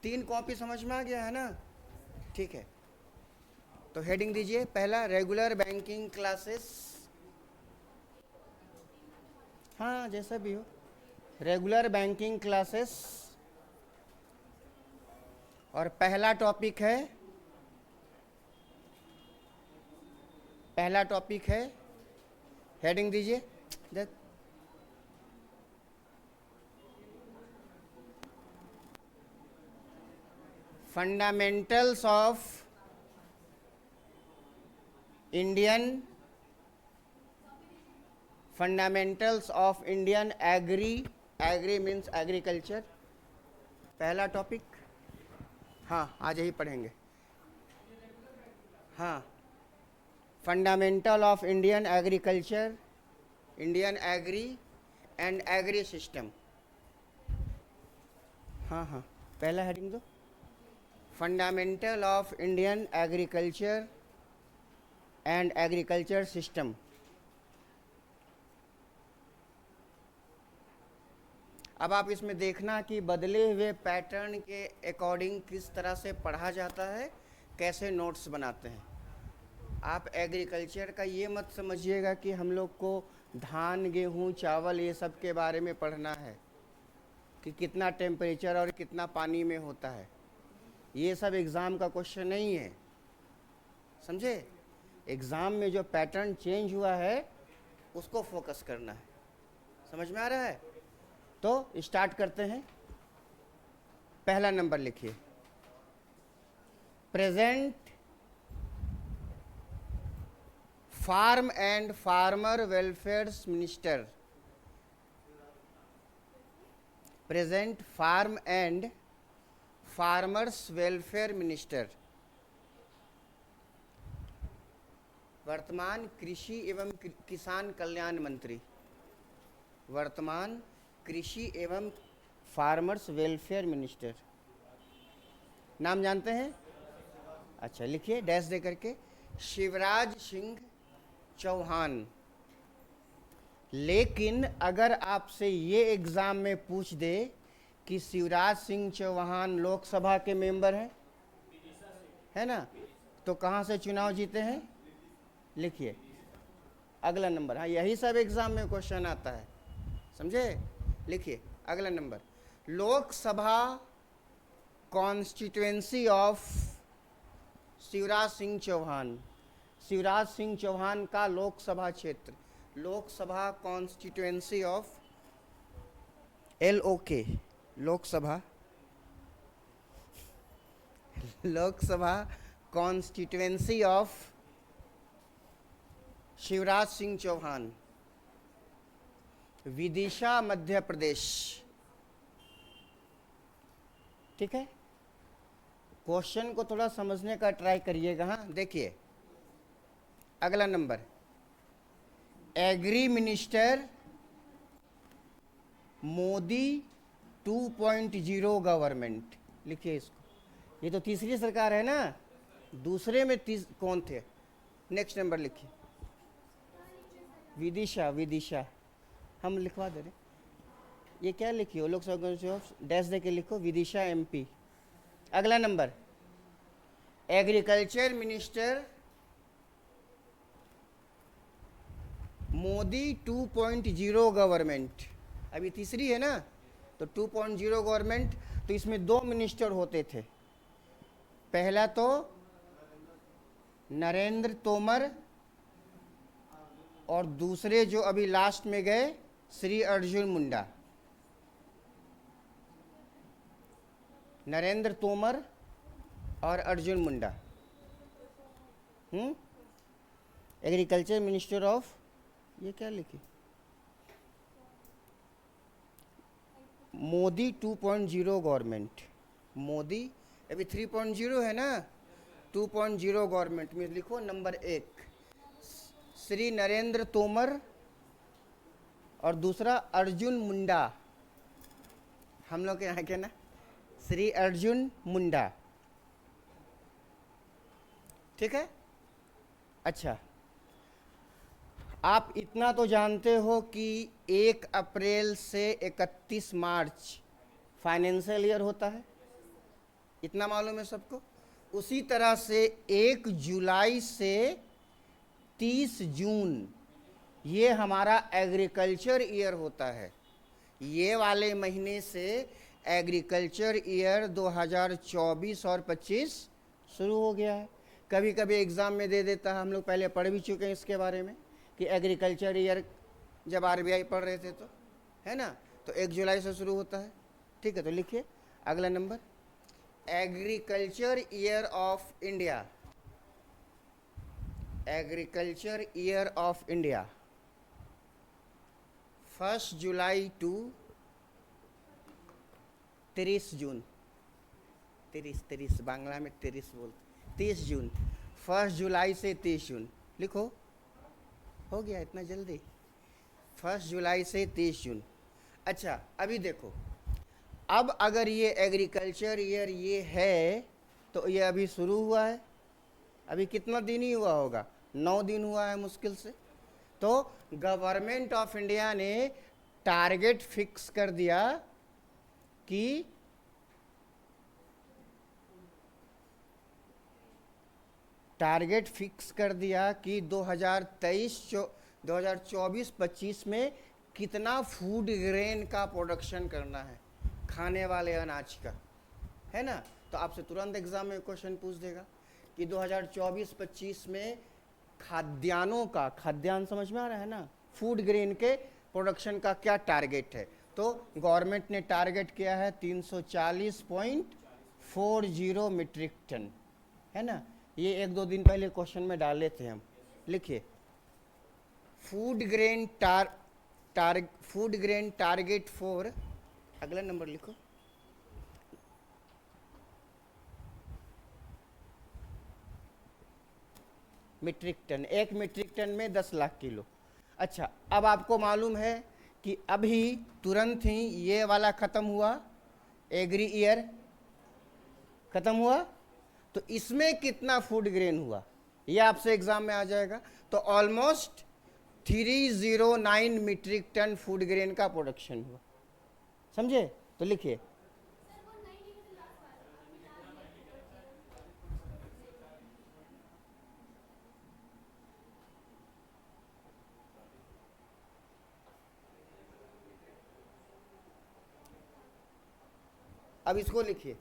3 copy समझ में आ गया है ना? ठीक है, तो हेडिंग दीजिए पहला, रेगुलर बैंकिंग क्लासेस। हाँ जैसा भी हो, रेगुलर बैंकिंग क्लासेस। और पहला टॉपिक है, हेडिंग दीजिए fundamentals of Indian agri means agriculture, पहला टॉपिक। हाँ आज यही पढ़ेंगे। हाँ, fundamental of Indian agriculture, Indian agri and agri system. हाँ पहला हेडिंग दो, fundamental of Indian agriculture and agriculture system. अब आप इसमें देखना कि बदले हुए पैटर्न के अकॉर्डिंग किस तरह से पढ़ा जाता है, कैसे नोट्स बनाते हैं। आप एग्रीकल्चर का ये मत समझिएगा कि हम लोग को धान गेहूँ चावल ये सब के बारे में पढ़ना है कि कितना टेम्परेचर और कितना पानी में होता है। ये सब एग्ज़ाम का क्वेश्चन नहीं है, समझे? एग्ज़ाम में जो पैटर्न चेंज हुआ है उसको फोकस करना है। समझ में आ रहा है? तो स्टार्ट करते हैं। पहला नंबर लिखिए, present farm and farmer welfare minister. Present farm and farmers welfare minister, वर्तमान कृषि एवं किसान कल्याण मंत्री। वर्तमान कृषि एवं फार्मर्स वेलफेयर मिनिस्टर, नाम जानते हैं? अच्छा लिखिए डैश दे करके, शिवराज सिंह चौहान। लेकिन अगर आपसे ये एग्ज़ाम में पूछ दे कि शिवराज सिंह चौहान लोकसभा के मेंबर हैं, है ना, तो कहाँ से चुनाव जीते हैं? लिखिए अगला नंबर। हाँ यही सब एग्ज़ाम में क्वेश्चन आता है, समझे? लिखिए अगला number, Lok Sabha constituency of Shivraj Singh Chauhan. Shivraj Singh Chauhan का लोकसभा क्षेत्र, Lok Sabha constituency of LOK, Lok Sabha constituency of Shivraj Singh Chauhan, Vidisha Madhya Pradesh. ठीक है, क्वेश्चन को थोड़ा समझने का ट्राई करिएगा। हाँ देखिए अगला number, agri minister Modi 2.0 government. लिखिए इसको, ये तो तीसरी सरकार है ना, दूसरे में कौन थे? नेक्स्ट नंबर लिखिए, विदिशा हम लिखवा दे रहे। ये क्या लिखिए, वो लोग सब डैश दे के लिखो, विदिशा MP। अगला number, agriculture minister Modi 2.0 government. अभी तीसरी है ना, तो 2.0 गवर्नमेंट, तो इसमें 2 मिनिस्टर होते थे। पहला तो नरेंद्र तोमर और दूसरे जो अभी लास्ट में गए श्री अर्जुन मुंडा। नरेंद्र तोमर और Arjun Munda. Agriculture minister of, ये क्या लिखी, मोदी 2.0 गवर्नमेंट। मोदी अभी 3.0 है ना, 2.0 गवर्नमेंट में लिखो नंबर 1 श्री नरेंद्र तोमर और दूसरा अर्जुन मुंडा, हम लोग के यहाँ के ना, श्री अर्जुन मुंडा। ठीक है, अच्छा आप इतना तो जानते हो कि 1 अप्रैल से 31 मार्च फाइनेंशियल ईयर होता है। इतना मालूम है सबको। उसी तरह से 1 जुलाई से 30 जून ये हमारा एग्रीकल्चर ईयर होता है। ये वाले महीने से एग्रीकल्चर ईयर 2024 और 25 शुरू हो गया है। कभी कभी एग्ज़ाम में दे देता है, हम लोग पहले पढ़ भी चुके हैं इसके बारे में कि एग्रीकल्चर ईयर जब आरबीआई पढ़ रहे थे तो, है ना, तो 1 जुलाई से शुरू होता है। ठीक है, तो लिखिए अगला number, agriculture year of India. Agriculture year of India 1 July to 30 June. 30 Bangla में 30 बोलते, 30 जून। 1 जुलाई से 30 जून लिखो, हो गया इतना जल्दी। 1 जुलाई से 30 जून। अच्छा, अभी देखो, अब अगर ये एग्रीकल्चर ईयर ये है तो ये अभी शुरू हुआ है, अभी कितना दिन ही हुआ होगा, 9 दिन हुआ है मुश्किल से। तो गवर्नमेंट ऑफ इंडिया ने टारगेट फिक्स कर दिया कि टारगेट फिक्स कर दिया कि 2024-25 में कितना फूड ग्रेन का प्रोडक्शन करना है, खाने वाले अनाज का, है ना। तो आपसे तुरंत एग्जाम में क्वेश्चन पूछ देगा कि 2024-25 में खाद्यान्नों का, खाद्यान्न समझ में आ रहा है ना, फूड ग्रेन के प्रोडक्शन का क्या टारगेट है। तो गवर्नमेंट ने टारगेट किया है 340.40 मीट्रिक टन, है ना। ये 1-2 दिन पहले क्वेश्चन में डाले थे हम। लिखिए, फूड ग्रेन टारगेट फॉर, अगला नंबर लिखो, मीट्रिक टन। 1 मीट्रिक टन में 10 लाख किलो। अच्छा, अब आपको मालूम है कि अभी तुरंत ही ये वाला ख़त्म हुआ, एग्री ईयर ख़त्म हुआ, तो इसमें कितना फूड ग्रेन हुआ ये आपसे एग्ज़ाम में आ जाएगा। तो almost 309 metric ton food grain का प्रोडक्शन हुआ, समझे। तो लिखिए, अब इसको लिखिए,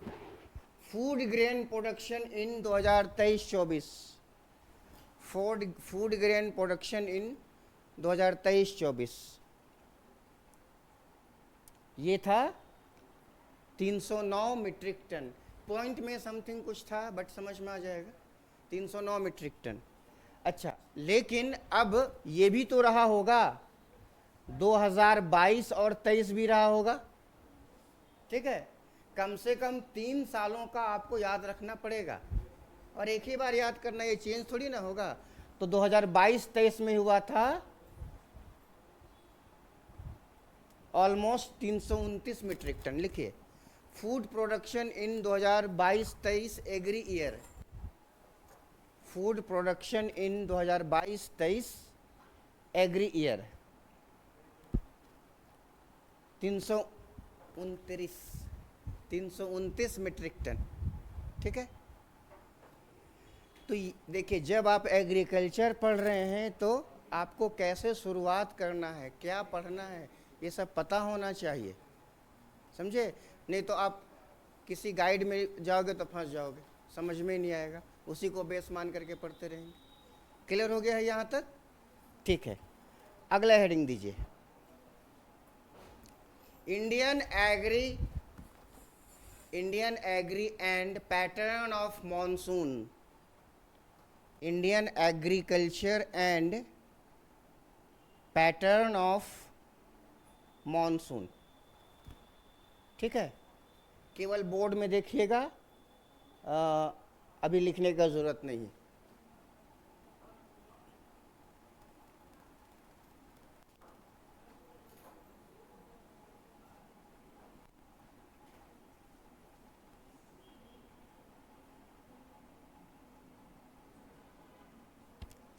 food grain production in 2023-24, food grain production in 2023-24 ये था 309 मीट्रिक टन। पॉइंट में समथिंग कुछ था बट समझ में आ जाएगा, 309 मीट्रिक टन। अच्छा, लेकिन अब ये भी तो रहा होगा, 2022 और 23 भी रहा होगा, ठीक है। कम से कम 3 सालों का आपको याद रखना पड़ेगा, और एक ही बार याद करना, ये चेंज थोड़ी ना होगा। तो 2022-23 में हुआ था ऑलमोस्ट 329 मीट्रिक टन। लिखिए, food production in 2022-23 agri year, food production in 2022-23 agri year 329 metric ton, ठीक है। तो देखिए, जब आप एग्रीकल्चर पढ़ रहे हैं तो आपको कैसे शुरुआत करना है, क्या पढ़ना है, ये सब पता होना चाहिए, समझे। नहीं तो आप किसी गाइड में जाओगे तो फंस जाओगे, समझ में नहीं आएगा, उसी को बेस मान करके पढ़ते रहेंगे। क्लियर हो गया है यहाँ तक, ठीक है। अगला हेडिंग दीजिए, Indian agri and pattern of monsoon, Indian agriculture and pattern of monsoon, ठीक है। केवल बोर्ड में देखिएगा, अभी लिखने का ज़रूरत नहीं।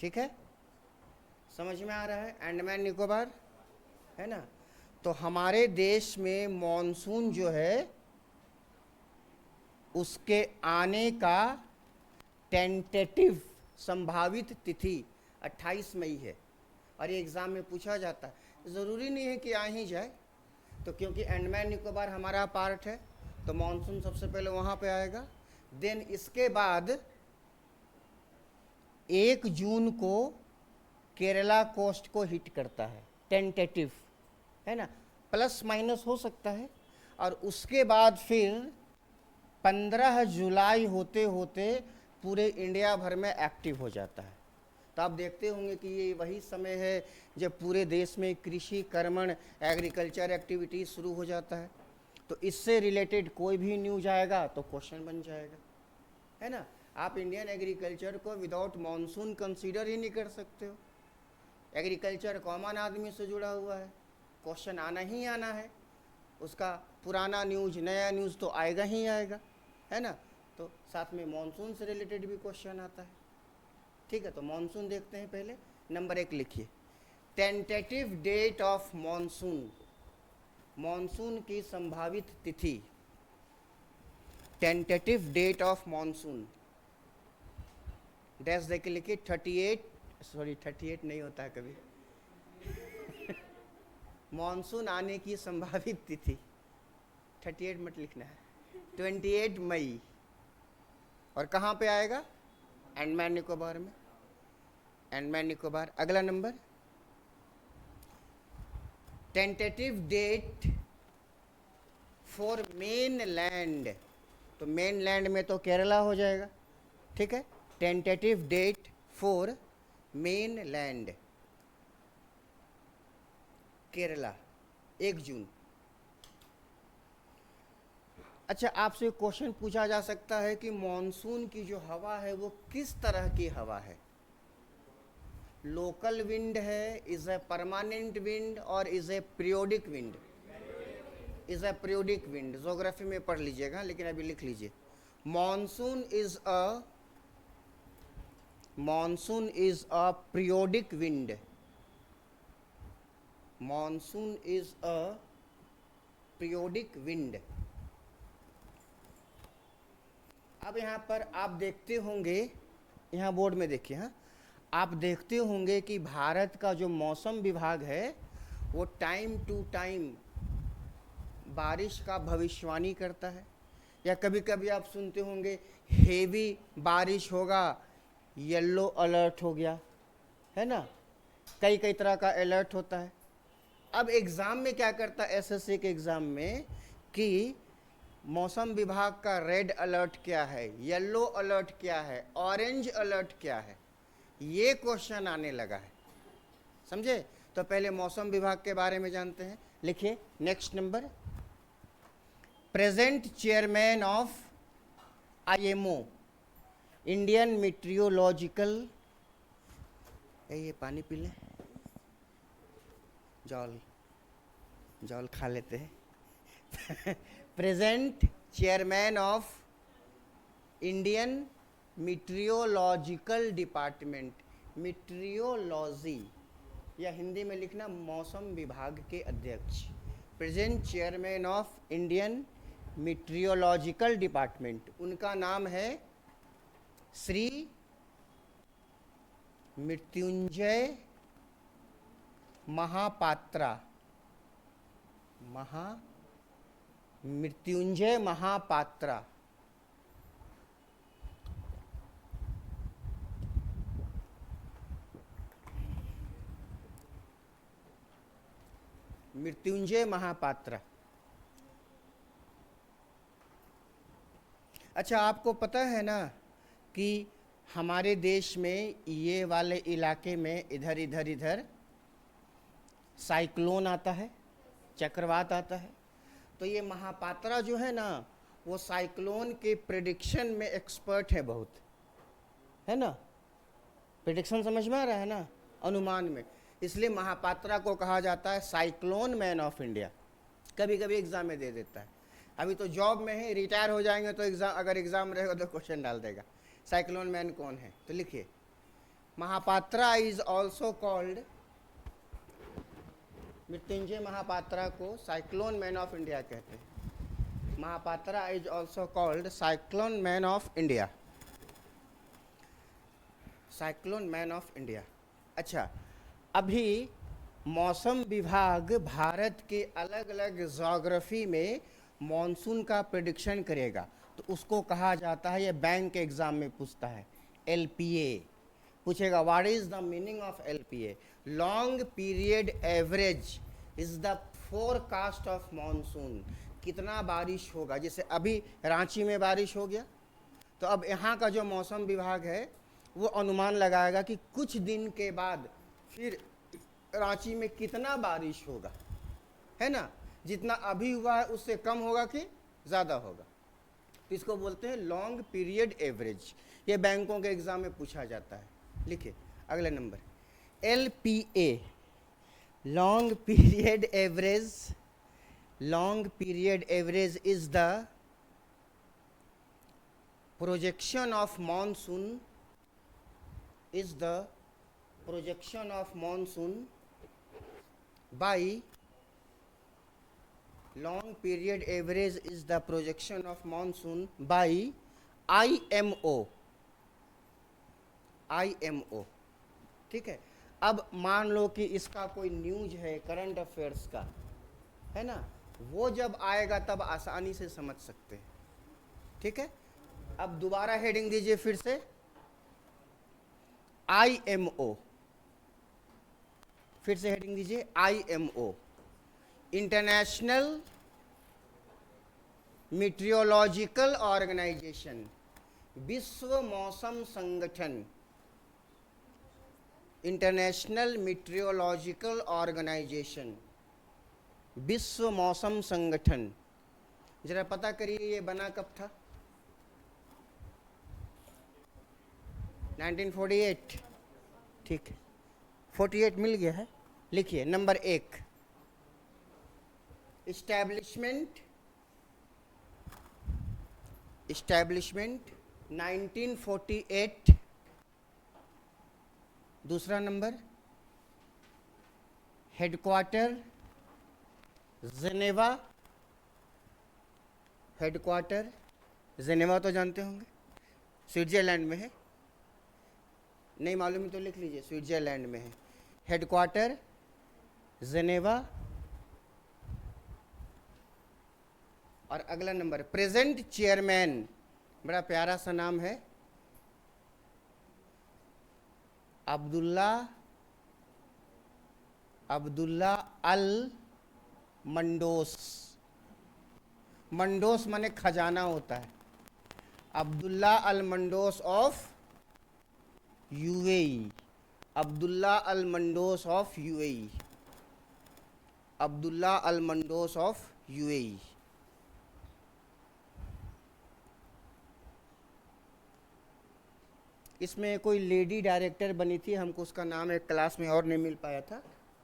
ठीक है, समझ में आ रहा है। अंडमान निकोबार, है ना। तो हमारे देश में मॉनसून जो है उसके आने का टेंटेटिव संभावित तिथि 28 मई है। और ये एग्ज़ाम में पूछा जाता है, ज़रूरी नहीं है कि आ ही जाए, तो क्योंकि अंडमान निकोबार हमारा पार्ट है तो मानसून सबसे पहले वहाँ पे आएगा। देन इसके बाद 1 जून को केरला कोस्ट को हिट करता है, टेंटेटिव है ना, प्लस माइनस हो सकता है। और उसके बाद फिर 15 जुलाई होते होते पूरे इंडिया भर में एक्टिव हो जाता है। तो आप देखते होंगे कि ये वही समय है जब पूरे देश में कृषि कर्मण एग्रीकल्चर एक्टिविटी शुरू हो जाता है। तो इससे रिलेटेड कोई भी न्यूज आएगा तो क्वेश्चन बन जाएगा, है ना। आप इंडियन एग्रीकल्चर को विदाउट मानसून कंसीडर ही नहीं कर सकते हो। एग्रीकल्चर कॉमन आदमी से जुड़ा हुआ है, क्वेश्चन आना ही आना है, उसका पुराना न्यूज नया न्यूज़ तो आएगा ही आएगा, है ना। तो साथ में मानसून से रिलेटेड भी क्वेश्चन आता है। ठीक है, तो मानसून देखते हैं। पहले नंबर 1 लिखिए, tentative date of monsoon, monsoon की संभावित तिथि, tentative date of monsoon dash देके लिखिए 38 नहीं होता है कभी मानसून आने की संभावित तिथि 38 मत लिखना है, 28 मई। और कहाँ पे आएगा? अंडमान निकोबार में, अंडमान निकोबार। अगला number, tentative date for mainland, तो मेन लैंड में तो केरला हो जाएगा। ठीक है, tentative date for mainland Kerala 1 June. अच्छा, आपसे क्वेश्चन पूछा जा सकता है कि मॉनसून की जो हवा है वो किस तरह की हवा है? लोकल विंड है, इज ए परमानेंट विंड और is a periodic wind? Is a periodic wind. Geography में पढ़ लीजिएगा, लेकिन अभी लिख लीजिए, monsoon is a periodic wind, monsoon is a periodic wind. अब यहाँ पर आप देखते होंगे, यहाँ बोर्ड में देखिए, हाँ, आप देखते होंगे कि भारत का जो मौसम विभाग है वो टाइम टू टाइम बारिश का भविष्यवाणी करता है। या कभी कभी आप सुनते होंगे हेवी बारिश होगा, येलो अलर्ट हो गया, है ना, कई कई तरह का अलर्ट होता है। अब एग्ज़ाम में क्या करता है, एसएससी के एग्ज़ाम में, कि मौसम विभाग का रेड अलर्ट क्या है, येलो अलर्ट क्या है, ऑरेंज अलर्ट क्या है, ये क्वेश्चन आने लगा है, समझे। तो पहले मौसम विभाग के बारे में जानते हैं। लिखिए next number, present chairman of IMO, Indian meteorological, ये पानी पी लें, जॉल खा लेते हैं present chairman of Indian meteorological department, meteorology या हिंदी में लिखना मौसम विभाग के अध्यक्ष, present chairman of Indian meteorological department, उनका नाम है श्री मृत्युंजय महापात्रा, मृत्युंजय महापात्रा। मृत्युंजय महापात्रा। अच्छा, आपको पता है ना कि हमारे देश में ये वाले इलाके में इधर इधर इधर साइक्लोन आता है, चक्रवात आता है। तो ये महापात्रा जो है ना, वो साइक्लोन के प्रेडिक्शन में एक्सपर्ट है बहुत, है ना। प्रेडिक्शन समझ में आ रहा है ना, अनुमान में, इसलिए महापात्रा को कहा जाता है साइक्लोन मैन ऑफ इंडिया। कभी कभी एग्जाम में दे देता है, अभी तो जॉब में है, रिटायर हो जाएंगे तो एग्जाम, अगर एग्जाम रहेगा तो क्वेश्चन डाल देगा साइक्लोन मैन कौन है। तो लिखिए, Mahapatra is also called, Mrityunjay Mahapatra को साइक्लोन मैन ऑफ इंडिया कहते हैं। Mahapatra is also called cyclone man of India, cyclone man of India. अच्छा, अभी मौसम विभाग भारत के अलग अलग जोग्राफी में मॉनसून का प्रेडिक्शन करेगा, तो उसको कहा जाता है, ये बैंक के एग्जाम में पूछता है, एलपीए पूछेगा। What is the meaning of LPA? Long period average is the forecast of monsoon. कितना बारिश होगा, जैसे अभी रांची में बारिश हो गया, तो अब यहाँ का जो मौसम विभाग है वो अनुमान लगाएगा कि कुछ दिन के बाद फिर रांची में कितना बारिश होगा, है ना। जितना अभी हुआ है उससे कम होगा कि ज़्यादा होगा, तो इसको बोलते हैं लॉन्ग पीरियड एवरेज। ये बैंकों के एग्जाम में पूछा जाता है। लिखिए अगला number, LPA, long period average. Long period average is the projection of monsoon, is the projection of monsoon by long period average is the projection of monsoon by IMO, IMO। ठीक है। अब मान लो कि इसका कोई न्यूज है current affairs का, है ना, वो जब आएगा तब आसानी से समझ सकते हैं। ठीक है। अब दोबारा हेडिंग दीजिए फिर से, IMO, फिर से हेडिंग दीजिए IMO, इंटरनेशनल मीटियोलॉजिकल ऑर्गेनाइजेशन, विश्व मौसम संगठन, इंटरनेशनल मीटियोलॉजिकल ऑर्गेनाइजेशन, विश्व मौसम संगठन। जरा पता करिए ये बना कब था? 1948। ठीक है, 48 मिल गया है। लिखिए नंबर 1, इस्टेब्लिशमेंट, इस्टेब्लिशमेंट 1948। दूसरा number, headquarter Geneva, headquarter Geneva तो जानते होंगे, स्विट्जरलैंड में है, नहीं मालूम है तो लिख लीजिए, स्विट्जरलैंड में है हेडक्वार्टर जेनेवा। और अगला नंबर, प्रेजेंट चेयरमैन, बड़ा प्यारा सा नाम है, अब्दुल्ला अल मंडोस। मंडोस माने खजाना होता है। Abdullah Al Mandous of UAE, Abdullah Al Mandous of UAE, Abdullah Al Mandous of UAE. इसमें कोई लेडी डायरेक्टर बनी थी, हमको उसका नाम एक क्लास में और नहीं मिल पाया था,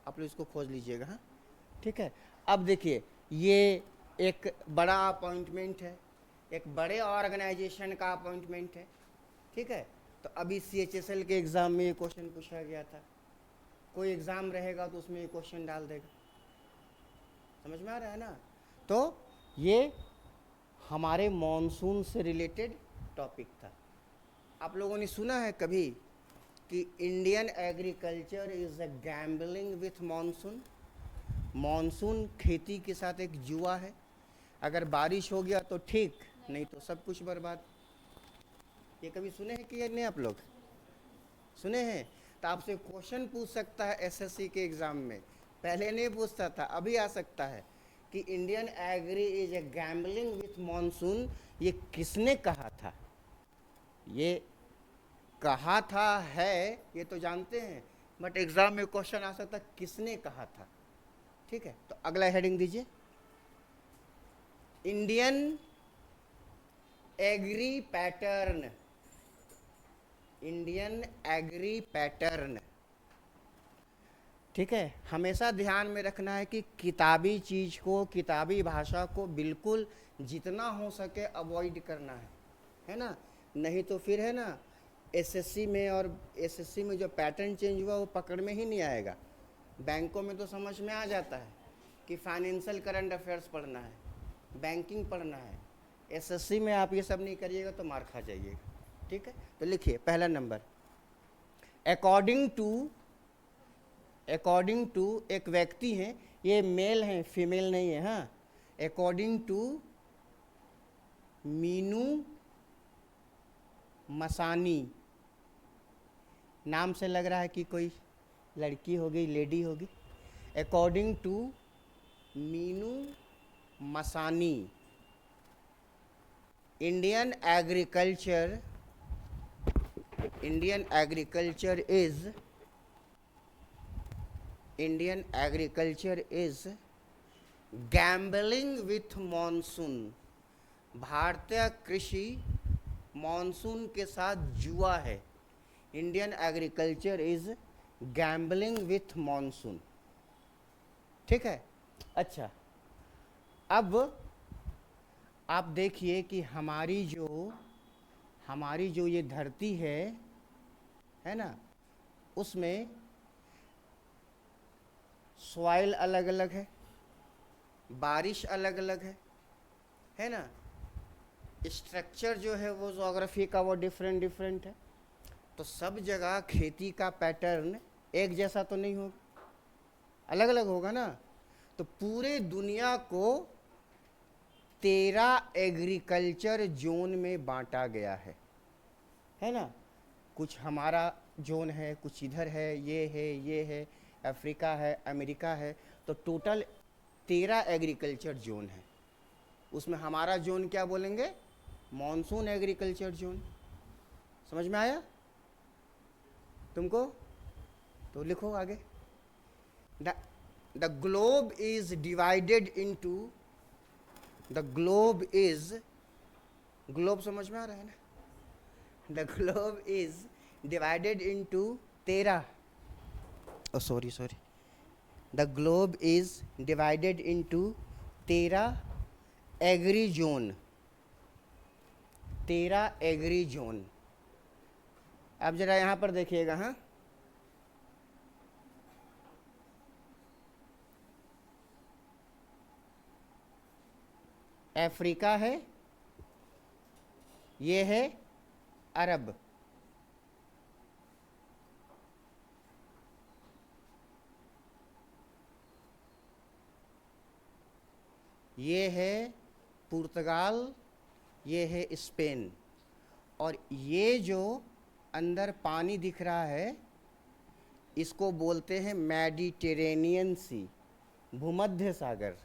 आप लोग इसको खोज लीजिएगा। हाँ ठीक है। अब देखिए, ये एक बड़ा अपॉइंटमेंट है, एक बड़े ऑर्गेनाइजेशन का अपॉइंटमेंट है। ठीक है। तो अभी CHSL के एग्ज़ाम में ये क्वेश्चन पूछा गया था, कोई एग्ज़ाम रहेगा तो उसमें ये क्वेश्चन डाल देगा। समझ में आ रहा है ना। तो ये हमारे मॉनसून से रिलेटेड टॉपिक था। आप लोगों ने सुना है कभी कि Indian agriculture is a gambling with monsoon? Monsoon खेती के साथ एक जुआ है, अगर बारिश हो गया तो ठीक, नहीं तो सब कुछ बर्बाद। ये कभी सुने हैं कि ये नहीं? आप लोग सुने हैं? तो आपसे क्वेश्चन पूछ सकता है SSC के एग्ज़ाम में, पहले नहीं पूछता था, अभी आ सकता है कि Indian agri is a gambling with monsoon. ये किसने कहा था? ये कहा था है ये तो जानते हैं, बट एग्जाम में क्वेश्चन आ सकता किसने कहा था। ठीक है। तो अगला हेडिंग दीजिए, Indian agri pattern, Indian agri pattern. ठीक है। हमेशा ध्यान में रखना है कि किताबी चीज़ को, किताबी भाषा को बिल्कुल जितना हो सके अवॉइड करना है ना। नहीं तो फिर है ना, SSC में और SSC में जो पैटर्न चेंज हुआ वो पकड़ में ही नहीं आएगा। बैंकों में तो समझ में आ जाता है कि फाइनेंशियल करंट अफेयर्स पढ़ना है, बैंकिंग पढ़ना है। एसएससी में आप ये सब नहीं करिएगा तो मार खा जाइएगा, ठीक है। तो लिखिए पहला नंबर, अकॉर्डिंग टू एक व्यक्ति है, ये मेल है फीमेल नहीं है, हाँ। अकॉर्डिंग टू मीनू मसानी, नाम से लग रहा है कि कोई लड़की होगी, लेडी होगी। According to Minoo Masani, Indian agriculture is gambling with monsoon. भारतीय कृषि मॉनसून के साथ जुआ है। Indian agriculture is gambling with monsoon, ठीक है। अच्छा, अब आप देखिए कि हमारी जो ये धरती है ना, उसमें सॉइल अलग अलग है, बारिश अलग अलग है ना। स्ट्रक्चर जो है वो ज्योग्राफी का वो डिफरेंट है। तो सब जगह खेती का पैटर्न एक जैसा तो नहीं होगा, अलग अलग होगा ना। तो पूरे दुनिया को 13 एग्रीकल्चर जोन में बांटा गया है ना। कुछ हमारा जोन है, कुछ इधर है, ये है, अफ्रीका है, अमेरिका है। तो टोटल 13 एग्रीकल्चर जोन है। उसमें हमारा जोन क्या बोलेंगे, मॉनसून एग्रीकल्चर जोन। समझ में आया तुमको? तो लिखो आगे। The globe is divided into, globe समझ में आ रहा है ना? The globe is divided into 13, sorry, the globe is divided into 13 agri zone, 13 agri zone. अब जरा यहाँ पर देखिएगा, हाँ। अफ्रीका है, ये है अरब, ये है पुर्तगाल, ये है स्पेन, और ये जो अंदर पानी दिख रहा है इसको बोलते हैं मेडिटेरेनियन सी, भूमध्य सागर।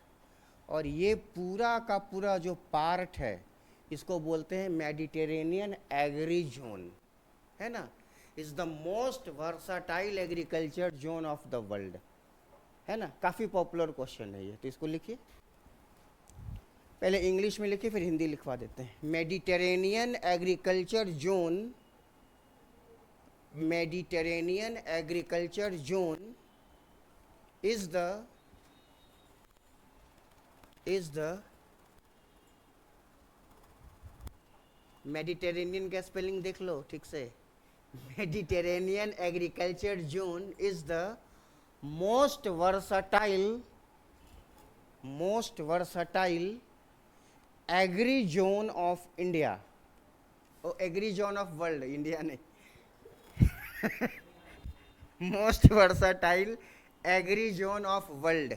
और ये पूरा का पूरा जो पार्ट है इसको बोलते हैं मेडिटेरेनियन एग्री जोन, है ना। Is the most versatile agriculture zone of the world, है ना। काफ़ी पॉपुलर क्वेश्चन है ये, तो इसको लिखिए। पहले इंग्लिश में लिखिए, फिर हिंदी लिखवा देते हैं। Mediterranean agriculture zone, Mediterranean agriculture zone is the Mediterranean का स्पेलिंग देख लो ठीक से। Mediterranean agriculture zone is the most versatile agri zone of India, oh agri zone of world, India नहीं। Most versatile agri zone of world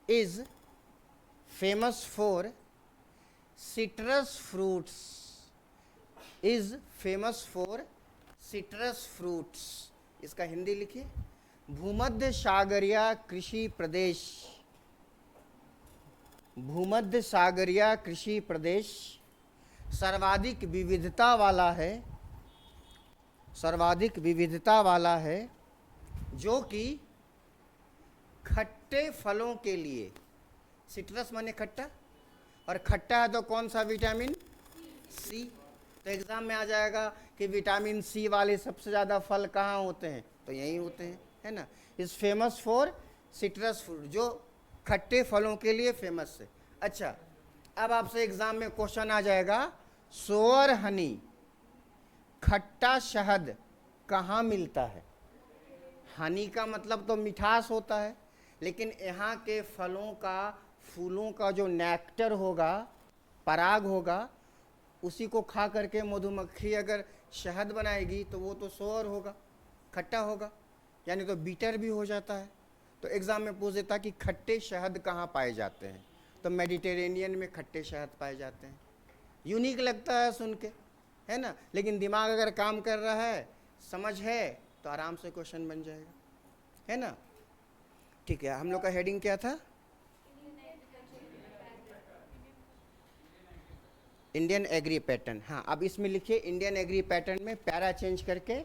is famous for citrus fruits, इसका हिंदी लिखिए। भूमध्य सागरीय कृषि प्रदेश सर्वाधिक विविधता वाला है, जो कि खट्टे फलों के लिए, सिट्रस माने खट्टा, और खट्टा है तो कौन सा, विटामिन सी। तो एग्जाम में आ जाएगा कि विटामिन सी वाले सबसे ज़्यादा फल कहाँ होते हैं, तो यहीं होते हैं, है ना। Is famous for citrus fruit, जो खट्टे फलों के लिए फेमस है। अच्छा, अब आपसे एग्जाम में क्वेश्चन आ जाएगा, सोअर हनी, खट्टा शहद कहाँ मिलता है। हनी का मतलब तो मिठास होता है, लेकिन यहाँ के फलों का, फूलों का जो नेक्टर होगा, पराग होगा, उसी को खा करके मधुमक्खी अगर शहद बनाएगी तो वो तो सोर होगा, खट्टा होगा, यानी तो बीटर भी हो जाता है। तो एग्ज़ाम में पूछ देता कि खट्टे शहद कहाँ पाए जाते हैं, तो मेडिटेरेनियन में खट्टे शहद पाए जाते हैं। यूनिक लगता है सुन के, है ना, लेकिन दिमाग अगर काम कर रहा है, समझ है, तो आराम से क्वेश्चन बन जाएगा, है ना। ठीक है, हम लोग का हेडिंग क्या था? Indian agri pattern. हाँ, अब इसमें लिखिए इंडियन एग्री पैटर्न में पैरा चेंज करके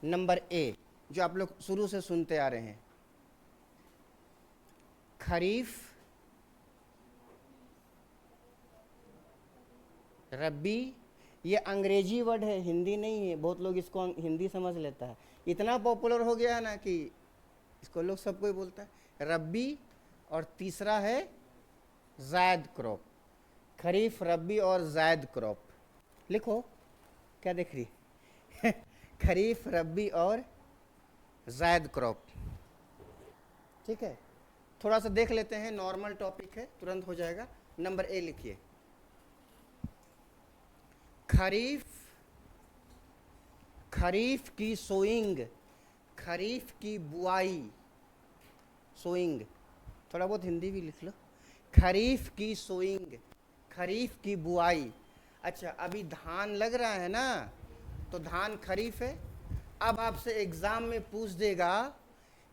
नंबर ए, जो आप लोग शुरू से सुनते आ रहे हैं। खरीफ, रबी, ये अंग्रेजी वर्ड है, हिंदी नहीं है। बहुत लोग इसको हिंदी समझ लेता है, इतना पॉपुलर हो गया है ना कि इसको लोग सब कोई बोलता है। रबी, और तीसरा है जायद क्रॉप। खरीफ, रबी और जायद क्रॉप। लिखो, क्या देख रही खरीफ, रबी और जायद क्रॉप। ठीक है, थोड़ा सा देख लेते हैं, नॉर्मल टॉपिक है, तुरंत हो जाएगा। नंबर ए लिखिए, खरीफ, खरीफ की सोइंग, खरीफ की बुआई, सोइंग, थोड़ा बहुत हिंदी भी लिख लो। खरीफ की सोइंग, खरीफ की बुआई। अच्छा, अभी धान लग रहा है ना, तो धान खरीफ है। अब आपसे एग्जाम में पूछ देगा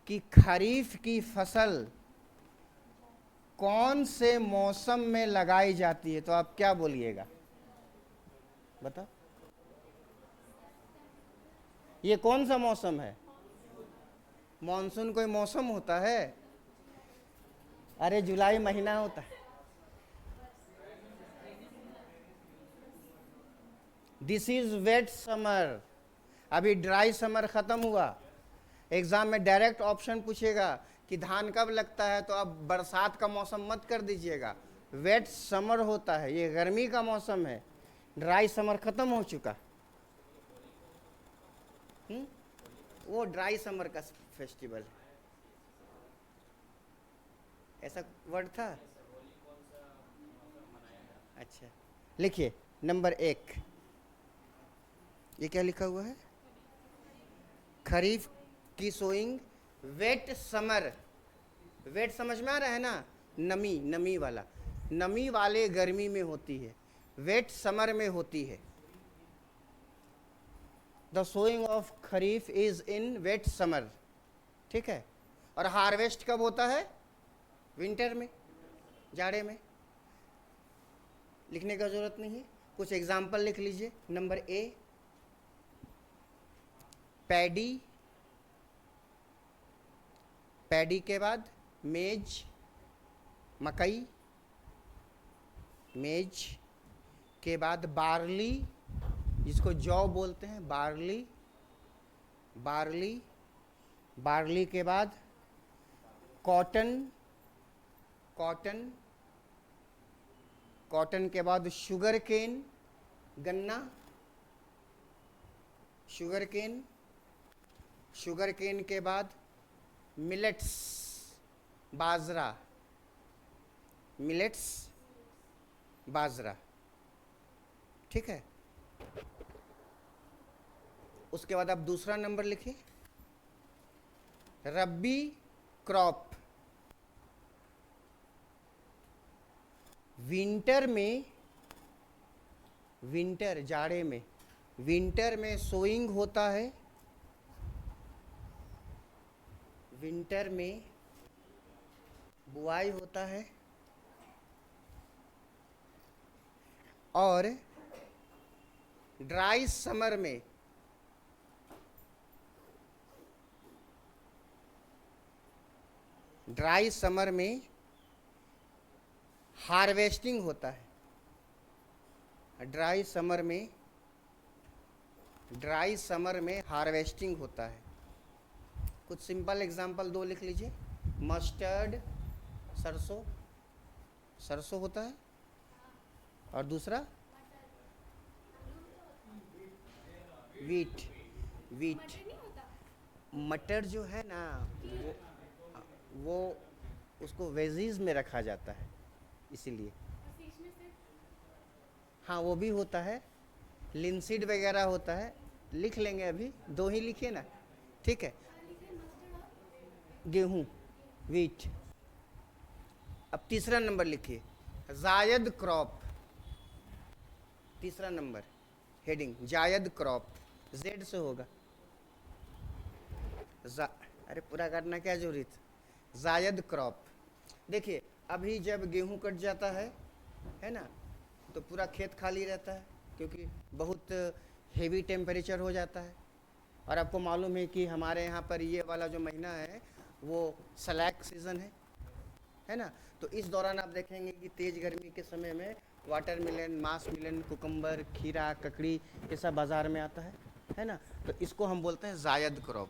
कि खरीफ की फसल कौन से मौसम में लगाई जाती है, तो आप क्या बोलिएगा, बताओ। ये कौन सा मौसम है? मॉनसून कोई मौसम होता है? अरे जुलाई महीना होता है। This is wet summer. अभी ड्राई समर खत्म हुआ। एग्जाम में डायरेक्ट ऑप्शन पूछेगा कि धान कब लगता है, तो अब बरसात का मौसम मत कर दीजिएगा, वेट समर होता है, ये गर्मी का मौसम है। ड्राई समर खत्म हो चुका। वो ड्राई समर का फेस्टिवल है, ऐसा वर्ड था। अच्छा, लिखिए नंबर एक, ये क्या लिखा हुआ है? खरीफ की सोइंग वेट समर। वेट समझ में आ रहा है ना, नमी, नमी वाला, नमी वाले गर्मी में होती है, वेट समर में होती है। The sowing of kharif is in wet summer. ठीक है, और हार्वेस्ट कब होता है? विंटर में, जाड़े में। लिखने का जरूरत नहीं है, कुछ एग्जाम्पल लिख लीजिए। नंबर ए, पैडी, पैडी के बाद मेज, मकई, मेज के बाद बार्ली, जिसको जौ बोलते हैं, बार्ली, बार्ली, बार्ली के बाद कॉटन, कॉटन, कॉटन के बाद शुगर केन, गन्ना, शुगर केन, शुगर केन के बाद मिलेट्स, बाजरा, मिलेट्स, बाजरा। ठीक है, उसके बाद आप दूसरा नंबर लिखिए, रब्बी क्रॉप। विंटर में, विंटर जाड़े में, विंटर में सोइंग होता है, विंटर में बुआई होता है, और ड्राई समर में, ड्राई समर में हार्वेस्टिंग होता है। ड्राई समर में, ड्राई समर में हार्वेस्टिंग होता है। कुछ सिंपल एग्जांपल दो लिख लीजिए। मस्टर्ड, सरसों, सरसों होता है, और दूसरा वीट, वीट, मटर जो है ना, वो उसको वेजीज में रखा जाता है, इसीलिए। हाँ, वो भी होता है, लिनसीड वगैरह होता है। लिख लेंगे, अभी दो ही लिखिए ना, ठीक है। गेहूं, वीट। अब तीसरा नंबर लिखिए, जायद क्रॉप। तीसरा नंबर हेडिंग, जायद क्रॉप, जेड से होगा। अरे पूरा करना क्या जरूरी था। जायद क्रॉप। देखिए, अभी जब गेहूं कट जाता है ना, तो पूरा खेत खाली रहता है, क्योंकि बहुत हेवी टेम्परेचर हो जाता है। और आपको मालूम है कि हमारे यहाँ पर ये वाला जो महीना है वो स्लैक सीज़न है ना। तो इस दौरान आप देखेंगे कि तेज़ गर्मी के समय में वाटरमेलन, मास मिलन, कुकम्बर, खीरा, ककड़ी, ये सब बाज़ार में आता है ना। तो इसको हम बोलते हैं जायद क्रॉप,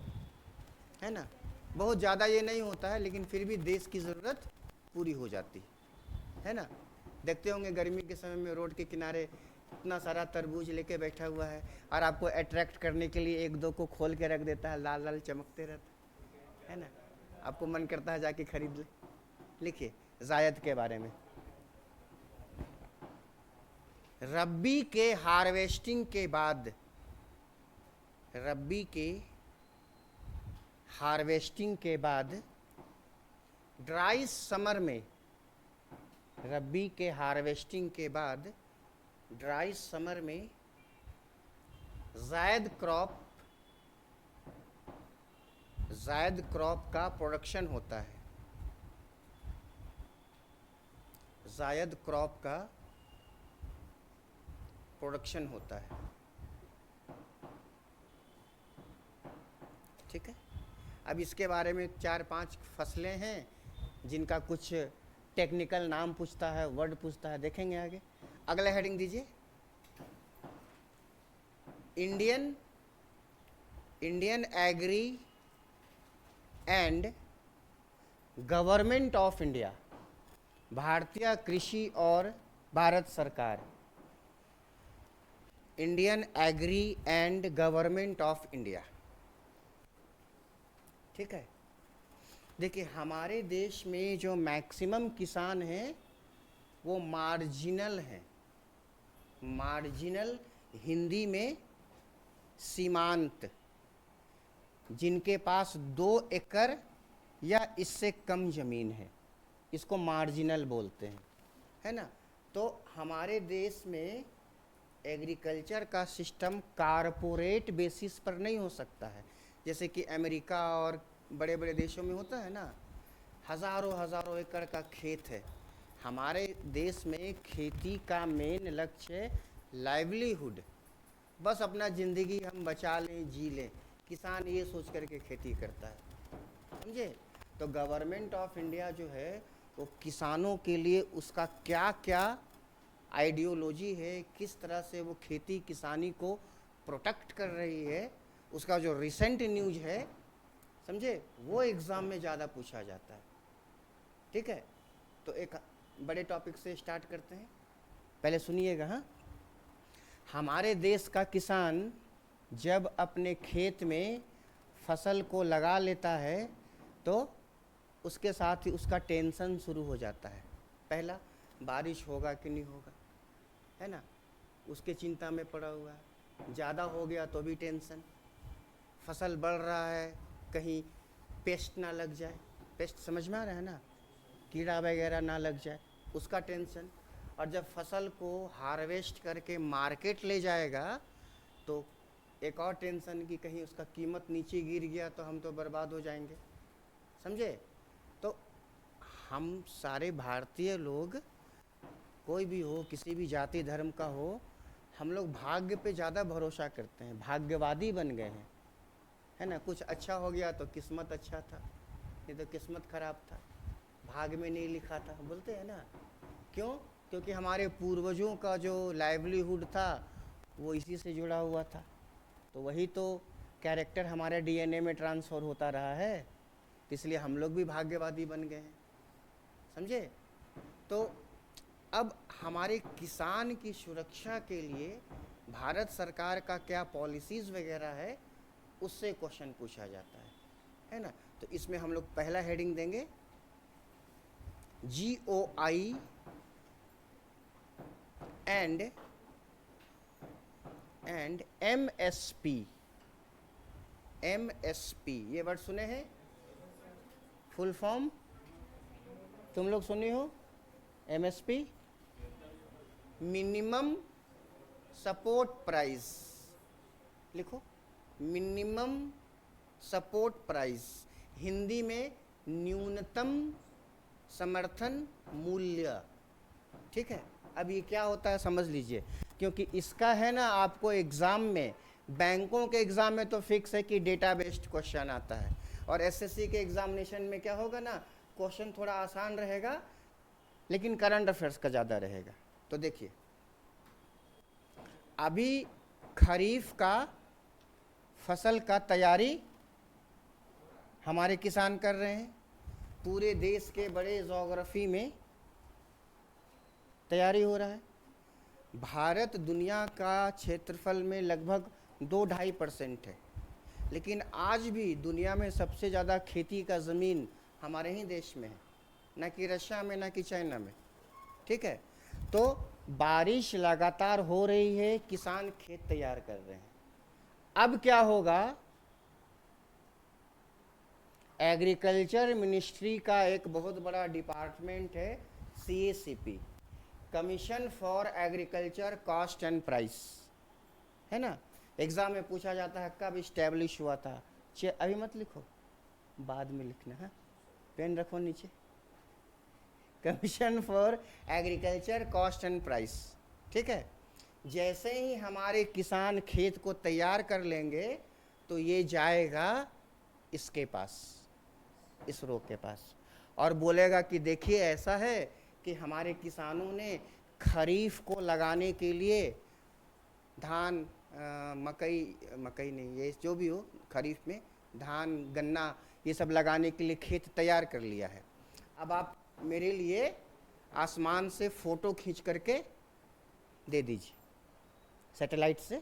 है ना। बहुत ज़्यादा ये नहीं होता है, लेकिन फिर भी देश की ज़रूरत पूरी हो जाती है ना। देखते होंगे गर्मी के समय में रोड के किनारे इतना सारा तरबूज लेके बैठा हुआ है, और आपको अट्रैक्ट करने के लिए एक दो को खोल के रख देता है, लाल लाल चमकते रहते है ना। आपको मन करता है जाके खरीद ले। लिखिए जायद के बारे में, रब्बी के हार्वेस्टिंग के बाद, रब्बी के हार्वेस्टिंग के बाद ड्राई समर में, रब्बी के हार्वेस्टिंग के बाद ड्राई समर में जायद क्रॉप का प्रोडक्शन होता है। जायद क्रॉप का प्रोडक्शन होता है, ठीक है। अब इसके बारे में 4-5 फसलें हैं जिनका कुछ टेक्निकल नाम पूछता है, वर्ड पूछता है, देखेंगे आगे। अगला हेडिंग दीजिए, Indian agri and government of India, भारतीय कृषि और भारत सरकार। Indian agri and government of India, ठीक है। देखिए, हमारे देश में जो मैक्सिमम किसान हैं वो मार्जिनल हैं। मार्जिनल, हिंदी में सीमांत, जिनके पास 2 एकड़ या इससे कम ज़मीन है, इसको मार्जिनल बोलते हैं, है ना। तो हमारे देश में एग्रीकल्चर का सिस्टम कारपोरेट बेसिस पर नहीं हो सकता है, जैसे कि अमेरिका और बड़े बड़े देशों में होता है ना। हज़ारों एकड़ का खेत है। हमारे देश में खेती का मेन लक्ष्य लाइवलीहुड, बस अपना ज़िंदगी हम बचा लें, जी लें, किसान ये सोच करके खेती करता है, समझे। तो गवर्नमेंट ऑफ इंडिया जो है वो किसानों के लिए उसका क्या क्या आइडियोलॉजी है, किस तरह से वो खेती किसानी को प्रोटेक्ट कर रही है, उसका जो रिसेंट न्यूज़ है, समझे, वो एग्ज़ाम में ज़्यादा पूछा जाता है, ठीक है। तो एक बड़े टॉपिक से स्टार्ट करते हैं, पहले सुनिएगा। हाँ, हमारे देश का किसान जब अपने खेत में फसल को लगा लेता है तो उसके साथ ही उसका टेंशन शुरू हो जाता है। पहला, बारिश होगा कि नहीं होगा, है ना, उसके चिंता में पड़ा हुआ है। ज़्यादा हो गया तो भी टेंशन, फसल बढ़ रहा है कहीं पेस्ट ना लग जाए, पेस्ट समझ में आ रहा है ना, कीड़ा वगैरह ना लग जाए, उसका टेंशन। और जब फसल को हार्वेस्ट करके मार्केट ले जाएगा तो एक और टेंशन कि कहीं उसका कीमत नीचे गिर गया तो हम तो बर्बाद हो जाएंगे, समझे। तो हम सारे भारतीय लोग, कोई भी हो, किसी भी जाति धर्म का हो, हम लोग भाग्य पे ज़्यादा भरोसा करते हैं, भाग्यवादी बन गए हैं, है ना। कुछ अच्छा हो गया तो किस्मत अच्छा था, नहीं तो किस्मत खराब था, भाग्य में नहीं लिखा था, बोलते हैं ना। क्यों? क्योंकि हमारे पूर्वजों का जो लाइवलीहुड था वो इसी से जुड़ा हुआ था, तो वही तो कैरेक्टर हमारे डीएनए में ट्रांसफ़र होता रहा है, इसलिए हम लोग भी भाग्यवादी बन गए हैं, समझे। तो अब हमारे किसान की सुरक्षा के लिए भारत सरकार का क्या पॉलिसीज़ वगैरह है, उससे क्वेश्चन पूछा जाता है। है ना। तो इसमें हम लोग पहला हेडिंग देंगे GOI एंड MSP। MSP ये वर्ड सुने हैं? फुल फॉर्म तुम लोग सुनी हो? MSP मिनिमम सपोर्ट प्राइस, लिखो मिनिमम सपोर्ट प्राइस, हिंदी में न्यूनतम समर्थन मूल्य। ठीक है, अब ये क्या होता है समझ लीजिए, क्योंकि इसका है ना आपको एग्ज़ाम में, बैंकों के एग्ज़ाम में तो फिक्स है कि डेटा बेस्ड क्वेश्चन आता है, और SSC के एग्जामिनेशन में क्या होगा ना, क्वेश्चन थोड़ा आसान रहेगा लेकिन करंट अफेयर्स का ज़्यादा रहेगा। तो देखिए अभी खरीफ का फसल का तैयारी हमारे किसान कर रहे हैं, पूरे देश के बड़े जोग्राफी में तैयारी हो रहा है। भारत दुनिया का क्षेत्रफल में लगभग 2-2.5% है, लेकिन आज भी दुनिया में सबसे ज़्यादा खेती का ज़मीन हमारे ही देश में है, ना कि रशिया में, ना कि चाइना में। ठीक है, तो बारिश लगातार हो रही है, किसान खेत तैयार कर रहे हैं। अब क्या होगा, एग्रीकल्चर मिनिस्ट्री का एक बहुत बड़ा डिपार्टमेंट है CACP, commission for agriculture cost and price, है ना। एग्जाम में पूछा जाता है कब इस्टेब्लिश हुआ था, अभी मत लिखो, बाद में लिखना है, पेन रखो नीचे। Commission for agriculture cost and price, ठीक है। जैसे ही हमारे किसान खेत को तैयार कर लेंगे तो ये जाएगा इसके पास, इसरो के पास, और बोलेगा कि देखिए ऐसा है कि हमारे किसानों ने खरीफ को लगाने के लिए धान, मकई नहीं, ये जो भी हो, खरीफ में धान गन्ना ये सब लगाने के लिए खेत तैयार कर लिया है। अब आप मेरे लिए आसमान से फ़ोटो खींच करके दे दीजिए, सैटेलाइट से।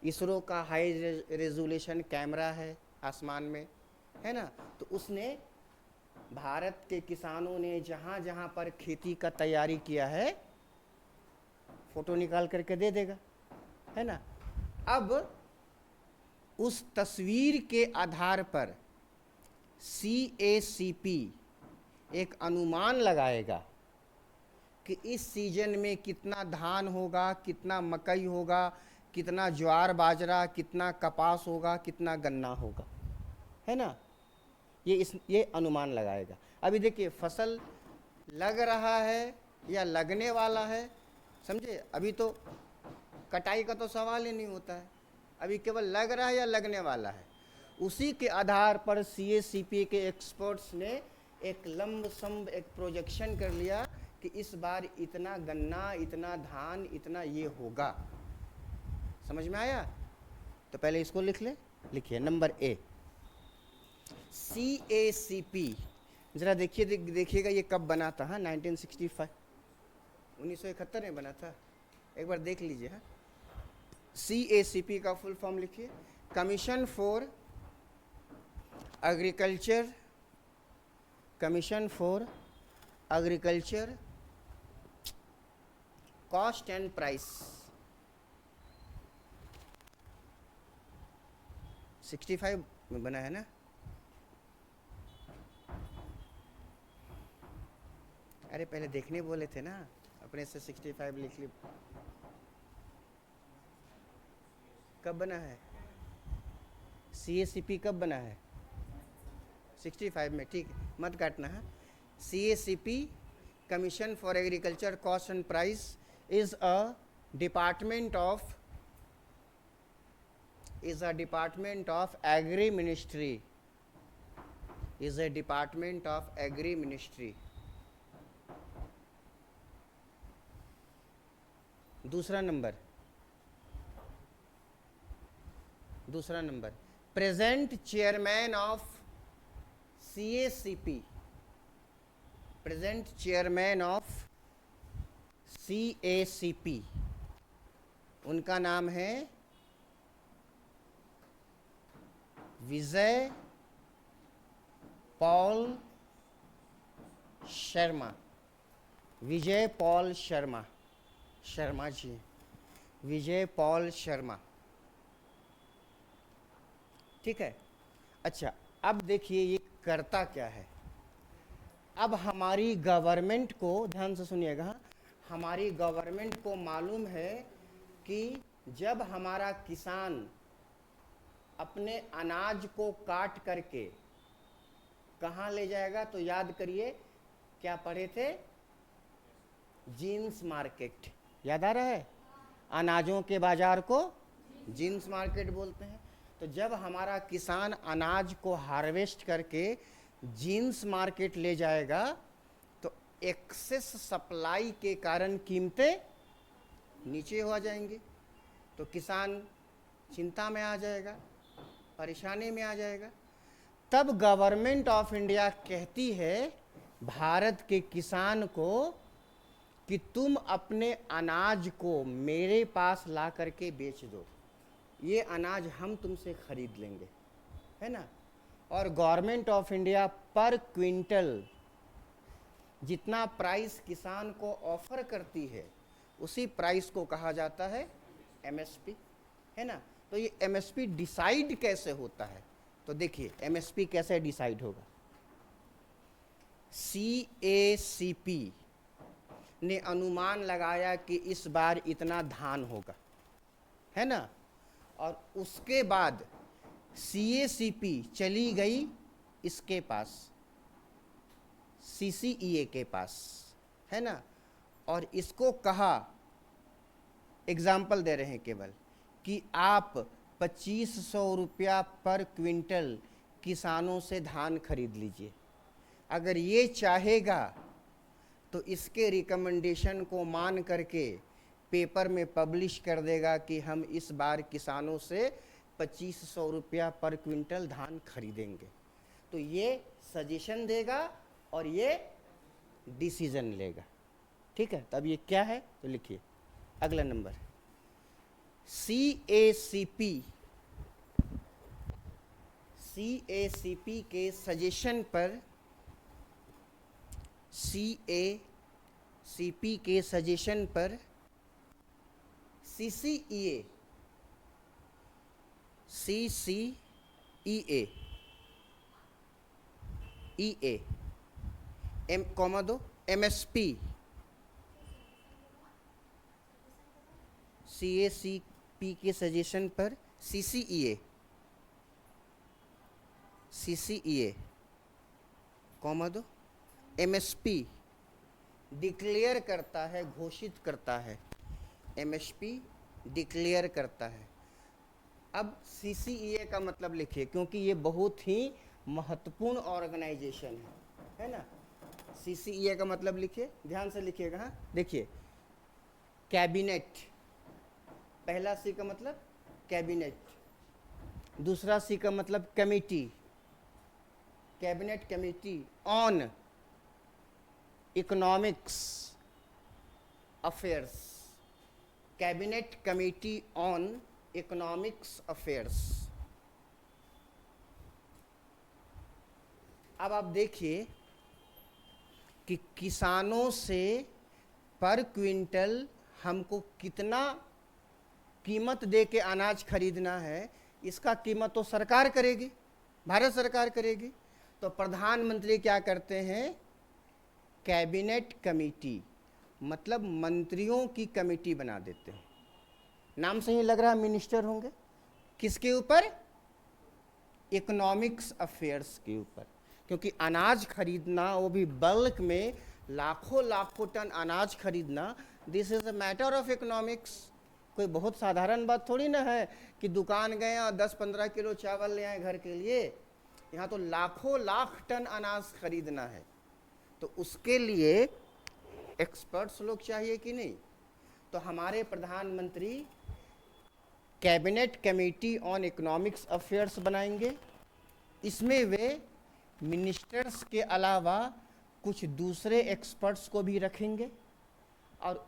इसरो का हाई रेजोल्यूशन कैमरा है आसमान में, है ना। तो उसने भारत के किसानों ने जहाँ जहाँ पर खेती का तैयारी किया है फ़ोटो निकाल करके दे देगा, है ना। अब उस तस्वीर के आधार पर CACP एक अनुमान लगाएगा कि इस सीजन में कितना धान होगा, कितना मकई होगा, कितना ज्वार बाजरा, कितना कपास होगा, कितना गन्ना होगा, है ना। ये अनुमान लगाएगा। अभी देखिए फसल लग रहा है या लगने वाला है, समझे। अभी तो कटाई का तो सवाल ही नहीं होता है, अभी केवल लग रहा है या लगने वाला है। उसी के आधार पर CACP के एक्सपर्ट्स ने एक लंबसम एक प्रोजेक्शन कर लिया कि इस बार इतना गन्ना, इतना धान, इतना ये होगा। समझ में आया? तो पहले इसको लिख ले, लिखिए नंबर A CACP। ज़रा देखिएगा ये कब बना था। हाँ 1965, 1971 में बना था, एक बार देख लीजिए। हाँ CACP का फुल फॉर्म लिखिए, commission for agriculture, commission for agriculture cost and price. 65 में बना है ना। अरे पहले देखने बोले थे ना, अपने से 65 लिख ली। कब बना है CACP, कब बना है? 65 में, ठीक है, मत काटना है। CACP commission for agriculture cost and price is a department of agri ministry, is a department of agri ministry। दूसरा number present chairman of CACP, present chairman of CACP, उनका नाम है विजय पॉल शर्मा, विजय पॉल शर्मा, शर्मा जी, विजय पॉल शर्मा, ठीक है। अच्छा, अब देखिए ये करता क्या है। अब हमारी गवर्नमेंट को, ध्यान से सुनिएगा, हमारी गवर्नमेंट को मालूम है कि जब हमारा किसान अपने अनाज को काट करके कहाँ ले जाएगा, तो याद करिए क्या पढ़े थे, जींस मार्केट, याद आ रहा है, अनाजों के बाजार को जींस मार्केट बोलते हैं। तो जब हमारा किसान अनाज को हार्वेस्ट करके जींस मार्केट ले जाएगा तो एक्सेस सप्लाई के कारण कीमतें नीचे हो जाएंगी, तो किसान चिंता में आ जाएगा, परेशानी में आ जाएगा। तब गवर्नमेंट ऑफ इंडिया कहती है भारत के किसान को कि तुम अपने अनाज को मेरे पास ला करके बेच दो, ये अनाज हम तुमसे खरीद लेंगे, है ना। और गवर्नमेंट ऑफ इंडिया पर क्विंटल जितना प्राइस किसान को ऑफर करती है उसी प्राइस को कहा जाता है एमएसपी, है ना। तो ये एमएसपी डिसाइड कैसे होता है, तो देखिए एमएसपी कैसे डिसाइड होगा। सीएसीपी ने अनुमान लगाया कि इस बार इतना धान होगा, है ना, और उसके बाद सीएसीपी चली गई इसके पास, सीसीईए के पास, है ना, और इसको कहा, एग्जाम्पल दे रहे हैं केवल, कि आप 2500 रुपया पर क्विंटल किसानों से धान खरीद लीजिए। अगर ये चाहेगा तो इसके रिकमेंडेशन को मान करके पेपर में पब्लिश कर देगा कि हम इस बार किसानों से 2500 रुपया पर क्विंटल धान खरीदेंगे। तो ये सजेशन देगा और ये डिसीजन लेगा, ठीक है। तब ये क्या है, तो लिखिए अगला नंबर, सीएसीपी के सजेशन पर, सीएसीपी के सजेशन पर सीसीईए कॉमा दो एमएसपी, सीएसीपी के सजेशन पर सीसीईए कॉमा दो एमएसपी डिक्लेयर करता है, घोषित करता है, एमएसपी डिक्लेयर करता है। अब सीसीईए का मतलब लिखिए, क्योंकि ये बहुत ही महत्वपूर्ण ऑर्गेनाइजेशन है ना। सीसीईए का मतलब लिखिए, ध्यान से लिखिएगा, हाँ। देखिए कैबिनेट, पहला सी का मतलब कैबिनेट, दूसरा सी का मतलब committee, cabinet committee on economics affairs, cabinet committee on economics affairs. अब आप देखिए कि किसानों से पर क्विंटल हमको कितना कीमत दे के अनाज खरीदना है, इसका कीमत तो सरकार करेगी, भारत सरकार करेगी। तो प्रधानमंत्री क्या करते हैं, कैबिनेट कमेटी, मतलब मंत्रियों की कमेटी बना देते हैं। नाम से ही लग रहा है मिनिस्टर होंगे, किसके ऊपर, इकोनॉमिक्स अफेयर्स के ऊपर, क्योंकि अनाज खरीदना, वो भी बल्क में लाखों टन अनाज खरीदना, this is a matter of economics. कोई बहुत साधारण बात थोड़ी ना है कि दुकान गए और 10-15 किलो चावल ले आए घर के लिए, यहाँ तो लाख टन अनाज खरीदना है, तो उसके लिए एक्सपर्ट्स लोग चाहिए कि नहीं। तो हमारे प्रधानमंत्री cabinet committee on economics affairs बनाएंगे, इसमें वे मिनिस्टर्स के अलावा कुछ दूसरे एक्सपर्ट्स को भी रखेंगे, और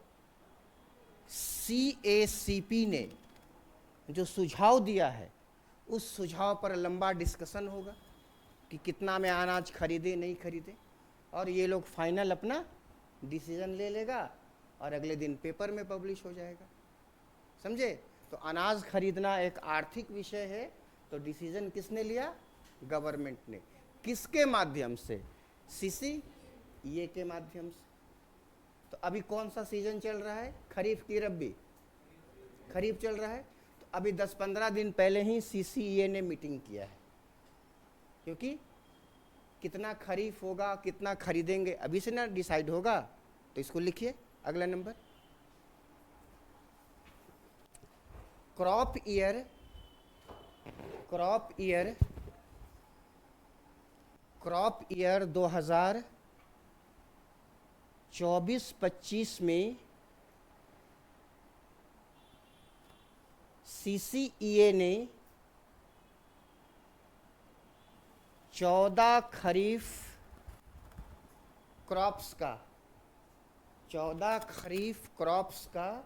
सीएसीपी ने जो सुझाव दिया है उस सुझाव पर लंबा डिस्कशन होगा, कि कितना में अनाज खरीदे नहीं खरीदे, और ये लोग फाइनल अपना डिसीजन ले लेगा और अगले दिन पेपर में पब्लिश हो जाएगा। समझे? तो अनाज खरीदना एक आर्थिक विषय है, तो डिसीजन किसने लिया? गवर्नमेंट ने। किसके माध्यम से? CCEA के माध्यम से। तो अभी कौन सा सीजन चल रहा है? खरीफ की रब्बी? खरीफ चल रहा है। तो अभी 10-15 दिन पहले ही CCEA ने मीटिंग किया है, क्योंकि कितना खरीफ होगा, कितना खरीदेंगे अभी से ना डिसाइड होगा। तो इसको लिखिए, अगला नंबर। क्रॉप ईयर 2024-25 में CCEA ने 14 खरीफ क्रॉप्स का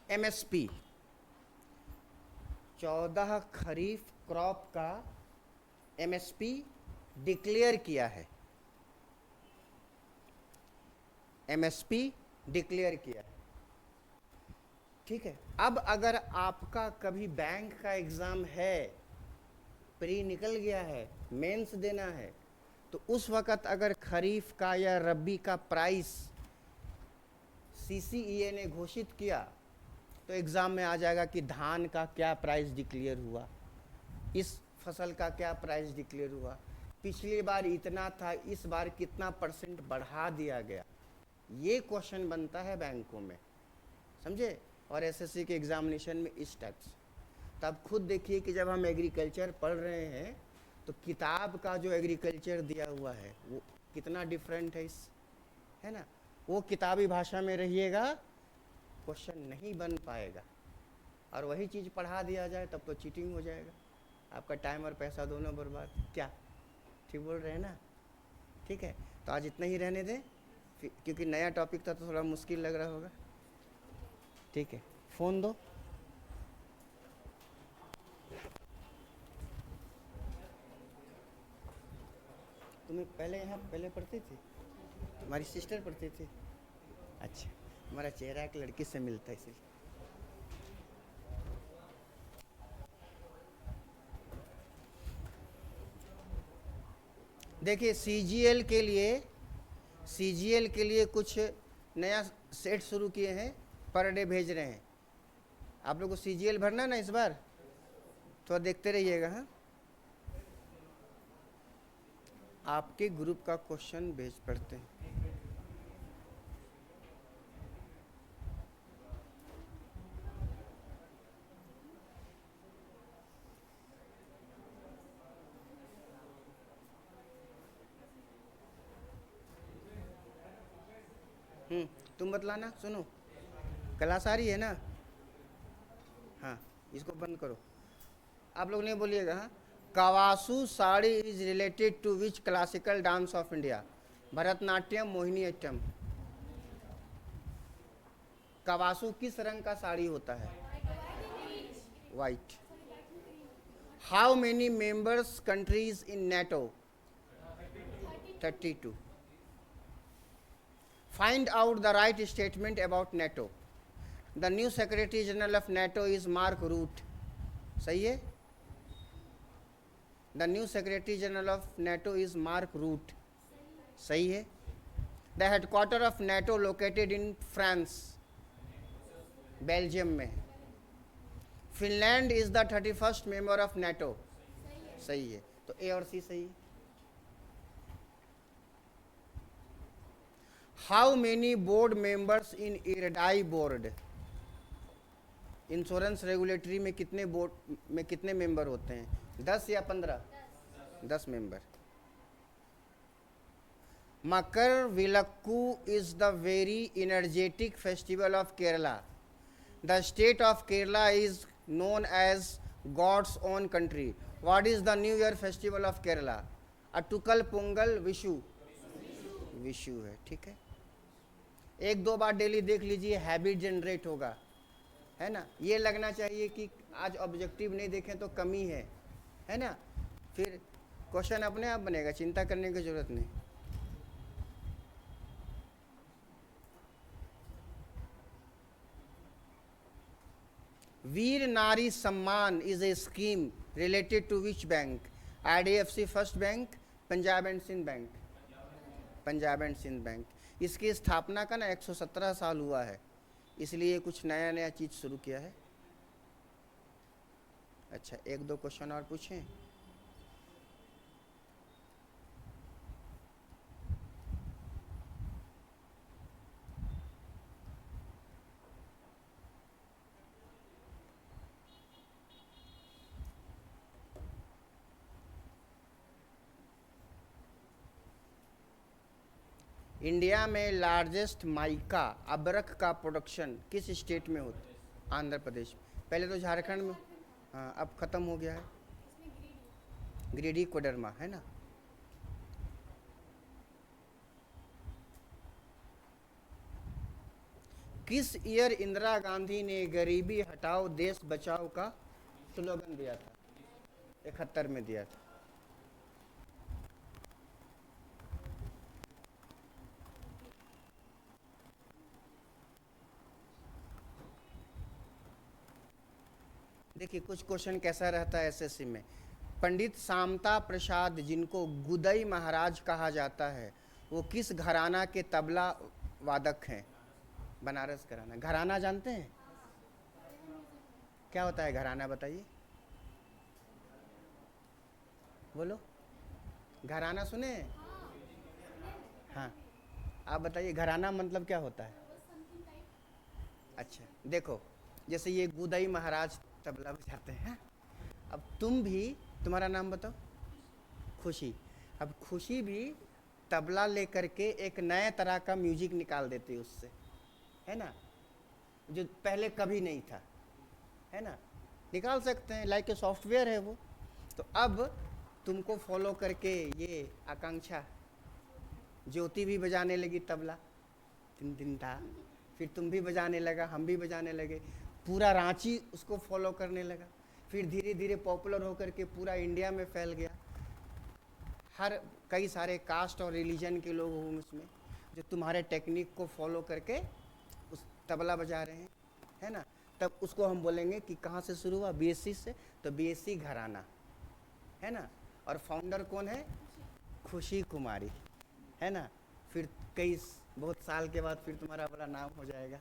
MSP, 14 खरीफ क्रॉप का MSP डिक्लेयर किया है। MSP डिक्लेयर किया है, ठीक है। अब अगर आपका कभी बैंक का एग्जाम है, प्री निकल गया है, मेंस देना है, तो उस वक़्त अगर खरीफ का या रबी का प्राइस CCEA ने घोषित किया, तो एग्ज़ाम में आ जाएगा कि धान का क्या प्राइस डिक्लेयर हुआ, इस फसल का क्या प्राइस डिक्लेयर हुआ, पिछली बार इतना था, इस बार कितना % बढ़ा दिया गया। ये क्वेश्चन बनता है बैंकों में, समझे? और SSC के एग्जामिनेशन में इस टाइप से। तब खुद देखिए कि जब हम एग्रीकल्चर पढ़ रहे हैं, तो किताब का जो एग्रीकल्चर दिया हुआ है वो कितना डिफरेंट है है ना। वो किताबी भाषा में रहिएगा, क्वेश्चन नहीं बन पाएगा, और वही चीज़ पढ़ा दिया जाए तब तो चीटिंग हो जाएगा, आपका टाइम और पैसा दोनों बर्बाद। क्या ठीक बोल रहे हैं ना? ठीक है, तो आज इतना ही रहने दें, क्योंकि नया टॉपिक था तो थोड़ा मुश्किल लग रहा होगा। ठीक है, फ़ोन दो। तुम्हें पहले यहाँ पहले पढ़ती थी? तुम्हारी सिस्टर पढ़ती थी? अच्छा, तुम्हारा चेहरा एक लड़की से मिलता है इसलिए। देखिए CGL के लिए कुछ नया सेट शुरू किए हैं, पर डे भेज रहे हैं। आप लोग को CGL भरना ना इस बार, तो देखते रहिएगा। हाँ, आपके ग्रुप का क्वेश्चन भेज पढ़ते हैं। तुम बतलाना। सुनो, क्लास आ रही है ना? हाँ, इसको बंद करो। आप लोग नहीं बोलिएगा। हाँ, Kasavu sari is related to which classical dance of India? Bharatanatyam, Mohiniyattam. Kasavu किस रंग का साड़ी होता है? White. How many members countries in NATO? 32. Find out the right statement about NATO. The new Secretary General of NATO is Mark Rutte. सही है? The new Secretary General of NATO is Mark Rutte. सही है? The headquarter of NATO located in France, Belgium में। Finland is the 31st member of NATO. सही है, तो A और C सही है। How many board members in IRDAI board? Insurance regulatory में कितने बोर्ड में कितने मेंबर होते हैं? 10 या 15? 10 member. Makar Vilakku is the very energetic festival of Kerala. The state of Kerala is known as God's own country. What is the New Year festival of Kerala? Attukal, Pongal, Vishu. Vishu है, ठीक है। 1-2 बार डेली देख लीजिए, हैबिट जनरेट होगा, है ना। ये लगना चाहिए कि आज ऑब्जेक्टिव नहीं देखें तो कमी है ना। फिर क्वेश्चन अपने आप बनेगा, चिंता करने की जरूरत नहीं। Veer Nari Samman is a scheme related to which bank? IDFC first bank, Punjab and Sind bank. Punjab and Sind bank. इसकी स्थापना का ना 117 साल हुआ है, इसलिए कुछ नया नया चीज़ शुरू किया है। अच्छा, एक दो क्वेश्चन और पूछें। इंडिया में लार्जेस्ट माइका अबरख का प्रोडक्शन किस स्टेट में होता है? आंध्र प्रदेश। पहले तो झारखंड में, हाँ अब ख़त्म हो गया है। गिरिडीह कोडरमा है ना। किस ईयर इंदिरा गांधी ने गरीबी हटाओ देश बचाओ का स्लोगन दिया था? 71 में दिया था। देखिए कुछ क्वेश्चन कैसा रहता है एसएससी में। पंडित सामता प्रसाद, जिनको गुदई महाराज कहा जाता है, वो किस घराना के तबला वादक हैं? बनारस घराना। घराना जानते हैं? क्या होता है घराना, बताइए। बोलो, घराना सुने? हाँ, आप बताइए घराना मतलब क्या होता है? अच्छा देखो, जैसे ये गुदई महाराज तबला बजाते हैं, अब तुम भी, तुम्हारा नाम बताओ। खुशी। अब खुशी भी तबला लेकर के एक नए तरह का म्यूजिक निकाल देती है उससे, है ना, जो पहले कभी नहीं था, है ना। निकाल सकते हैं, लाइक ए सॉफ्टवेयर है वो। तो अब तुमको फॉलो करके ये आकांक्षा ज्योति भी बजाने लगी तबला, दिन दिन था, फिर तुम भी बजाने लगा, हम भी बजाने लगे, पूरा रांची उसको फॉलो करने लगा, फिर धीरे धीरे पॉपुलर होकर के पूरा इंडिया में फैल गया। हर कई सारे कास्ट और रिलीजन के लोग हों उसमें, जो तुम्हारे टेक्निक को फॉलो करके उस तबला बजा रहे हैं, है ना। तब उसको हम बोलेंगे कि कहाँ से शुरू हुआ? BSc से। तो BSc घराना, है ना। और फाउंडर कौन है? खुशी कुमारी, है ना। फिर कई बहुत साल के बाद फिर तुम्हारा बड़ा नाम हो जाएगा,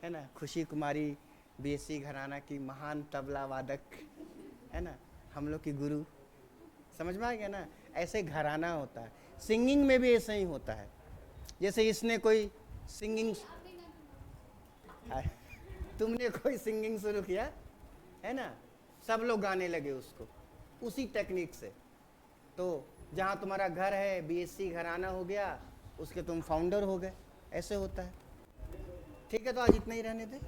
है ना। खुशी कुमारी BSc घराना की महान तबला वादक, है ना, हम लोग की गुरु। समझ में आ गया ना। ऐसे घराना होता है। सिंगिंग में भी ऐसा ही होता है। जैसे इसने कोई सिंगिंग, तुमने कोई सिंगिंग शुरू किया, है ना, सब लोग गाने लगे उसको उसी टेक्निक से। तो जहाँ तुम्हारा घर है BSc घराना हो गया, उसके तुम फाउंडर हो गए। ऐसे होता है। ठीक है, तो आज इतना ही रहने दें।